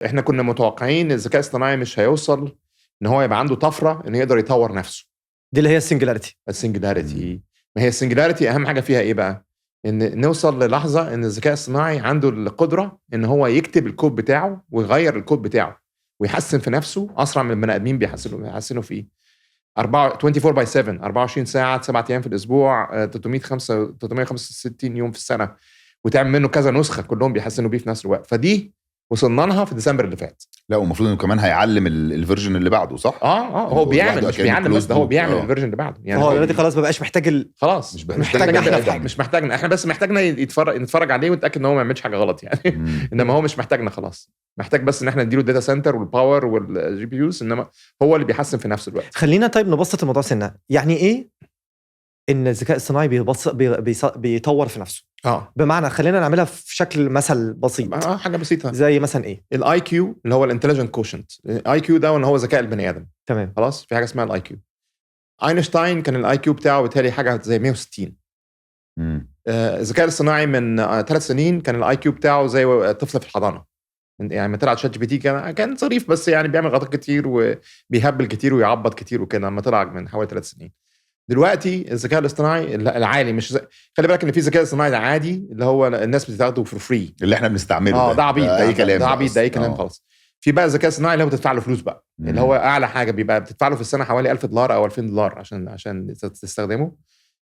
احنا كنا متوقعين الذكاء الاصطناعي مش هيوصل ان هو يبقى عنده طفره ان يقدر يطور نفسه. دي اللي هي السنجلاريتي. ما هي السنجلاريتي اهم حاجه فيها ايه بقى؟ ان نوصل للحظه ان الذكاء الصناعي عنده القدره ان هو يكتب الكود بتاعه ويغير الكود بتاعه ويحسن في نفسه اسرع من البني ادمين بيحسنوا فيه 24/7 24 ساعه 7 ايام في الاسبوع 365 يوم في السنه، وتعمل منه كذا نسخه كلهم بيحسنوا بيه في نفس الوقت. فدي وصلنا لها في ديسمبر اللي فات. لا ومفروض انه كمان هيعلم الفيرجن اللي بعده، صح؟ هو بيعمل، مش بيعلم بس، ده هو بيعمل الفيرجن اللي بعده. يعني هو دلوقتي خلاص ما بقاش محتاج خلاص مش محتاجنا احنا، بس محتاجنا نتفرج عليه ونتاكد ان هو ما يعملش حاجه غلط يعني. انما هو مش محتاجنا خلاص، محتاج بس ان احنا نديله الداتا سنتر والباور والجي بي يوز، انما هو اللي بيحسن في نفس الوقت. خلينا طيب نبسط الموضوع سنه. يعني ايه ان الذكاء الصناعي بيطور في نفسه؟ بمعنى خلينا نعملها في شكل مثل بسيط. حاجه بسيطه زي مثلا ايه؟ الاي كيو اللي هو الانتليجنت كوشنت. الاي كيو ده اللي هو ذكاء البني ادم. تمام. خلاص في حاجه اسمها الاي كيو. اينشتاين كان الاي كيو بتاعه بالتالي حاجه زي 160. الذكاء الصناعي من 3 سنين كان الاي كيو بتاعه زي طفل في الحضانه. يعني ما طلع شات جي بي تي كان ظريف، بس يعني بيعمل غلطات كتير وبيهبل كتير ويعبط كتير وكده لما طلع من حوالي 3 سنين. دلوقتي الذكاء الاصطناعي العالي مش خلي بالك ان في ذكاء اصطناعي عادي اللي هو الناس بتاخده فور فري اللي احنا بنستعمله. ده عبيط، ده اي كلام، ده عبيط، ده اي كلام خالص. في بقى الذكاء الصناعي اللي هو بتدفع له فلوس بقى، اللي هو اعلى حاجه بيبقى بتدفع له في السنه حوالي $1000 او $2000 عشان تستخدمه.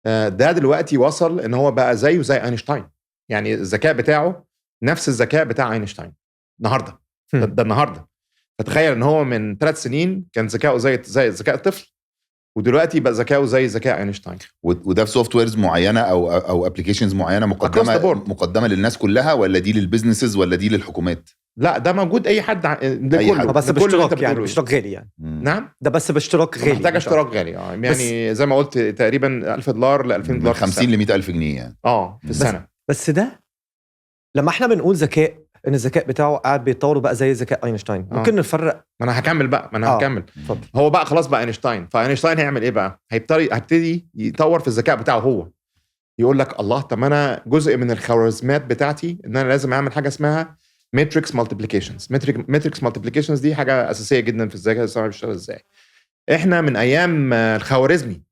ده دلوقتي وصل ان هو بقى زيه زي اينشتاين. يعني الذكاء بتاعه نفس الذكاء بتاع اينشتاين النهارده. ده النهارده. فتخيل ان هو من 3 سنين كان ذكاؤه زي ذكاء الطفل، ودلوقتي بقى ذكاؤه زي ذكاء اينشتاين. وده في سوفت ويرز معينه او ابلكيشنز معينه مقدمه للناس كلها، ولا دي للبيزنسز ولا دي للحكومات؟ لا ده موجود اي حد بس باشتراك يعني باشتراك غالي يعني. نعم ده بس باشتراك غالي، محتاج اشتراك غالي. يعني زي ما قلت تقريبا $1000 ل $2000 50 ل $100,000 يعني في السنه. بس ده لما احنا بنقول ذكاء ان الذكاء بتاعه قاعد بيتطور بقى زي ذكاء اينشتاين. ممكن نفرق. ما انا هكمل بقى هو بقى خلاص بقى اينشتاين. فاينشتاين هيعمل ايه بقى؟ هيبتدي يطور في الذكاء بتاعه. هو يقول لك الله، طب انا جزء من الخوارزميات بتاعتي ان انا لازم اعمل حاجه اسمها ماتريكس مالتيبليكيشنز. ماتريكس مالتيبليكيشنز دي حاجه اساسيه جدا في الذكاء الصناعي بيشتغل ازاي. احنا من ايام الخوارزمي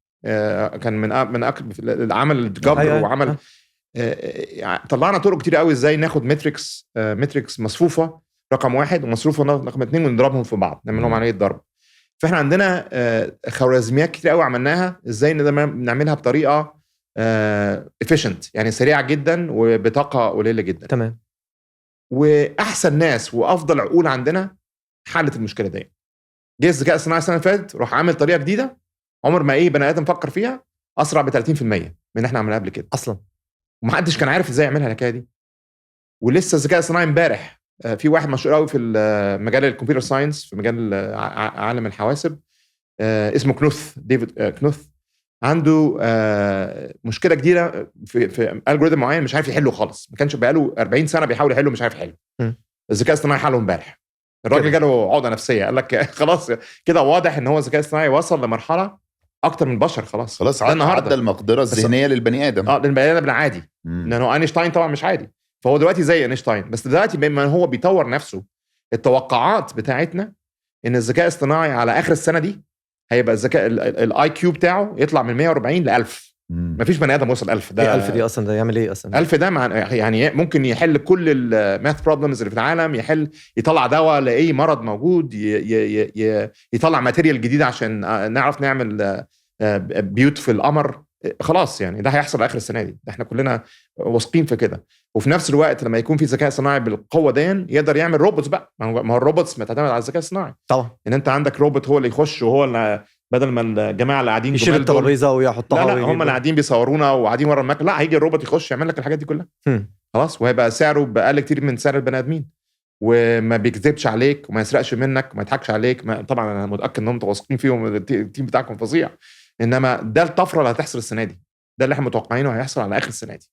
كان من عمل الجبر وعمل طلعنا طرق كتير قوي ازاي ناخد ماتريكس مصفوفه رقم 1 ومصفوفه رقم 2 ونضربهم في بعض، نعمل لهم عمليه ضرب. فاحنا عندنا خوارزميات كتير قوي عملناها ازاي نعملها بطريقه efficient، يعني سريعه جدا وبطاقه قليله جدا. تمام. واحسن ناس وافضل عقول عندنا حلت المشكله دي. جه الذكاء الصناعي السنه اللي فاتت روح عامل طريقه جديده عمر ما بني ادم فكر فيها، اسرع ب 30% من احنا عملناها قبل كده اصلا، ومحدش كان عارف ازاي يعملها الحكايه دي. ولسه الذكاء الصناعي امبارح في واحد مشهور قوي في مجال الكمبيوتر ساينس، في مجال عالم الحواسب، اسمه ديفيد كنوث، عنده مشكله جديده في الجوريثم معين مش عارف يحله خالص. ما كانش بقاله 40 سنه بيحاول يحله مش عارف يحله. الذكاء الصناعي حله امبارح. الراجل جاله عقده نفسيه، قال لك خلاص كده واضح ان هو الذكاء الصناعي وصل لمرحله اكتر من البشر. خلاص عدى المقدره الذهنيه للبني ادم. للبني ادم العادي، لانه اينشتاين طبعا مش عادي. فهو دلوقتي زي اينشتاين، بس دلوقتي بما هو بيطور نفسه، التوقعات بتاعتنا ان الذكاء الاصطناعي على اخر السنه دي هيبقى الذكاء الاي كيو بتاعه يطلع من 140 ل 1000. مفيش بني ادم وصل 1000. ده 1000 دي اصلا ده يعمل ايه اصلا؟ 1000 ده يعني ممكن يحل كل الماث بروبلمز اللي في العالم، يطلع دواء لاي مرض موجود، يطلع ماتيريال جديده عشان نعرف نعمل بيوت في القمر. خلاص يعني ده هيحصل اخر السنه دي، احنا كلنا واثقين في كده. وفي نفس الوقت لما يكون في ذكاء صناعي بالقوه دي يقدر يعمل روبوتس بقى. ما هو الروبوتس بتعتمد على الذكاء الصناعي طبعا. ان انت عندك روبوت هو اللي يخش، وهو اللي بدل ما الجماعه اللي قاعدين يشيل الترابيزه ويحطها، لا هم اللي قاعدين بيصورونا وقاعدين ورا المكنه، لا هيجي الروبوت يخش يعمل لك الحاجات دي كلها. خلاص، وهيبقى سعره بأقل كتير من سعر البني ادمين، وما بيكذبش عليك وما يسرقش منك وما يضحكش عليك. طبعا انا متاكد انهم متواثقين فيهم، التيم بتاعكم فظيع. انما ده الطفره اللي هتحصل السنه دي، ده اللي احنا متوقعينه هيحصل على اخر السنه دي.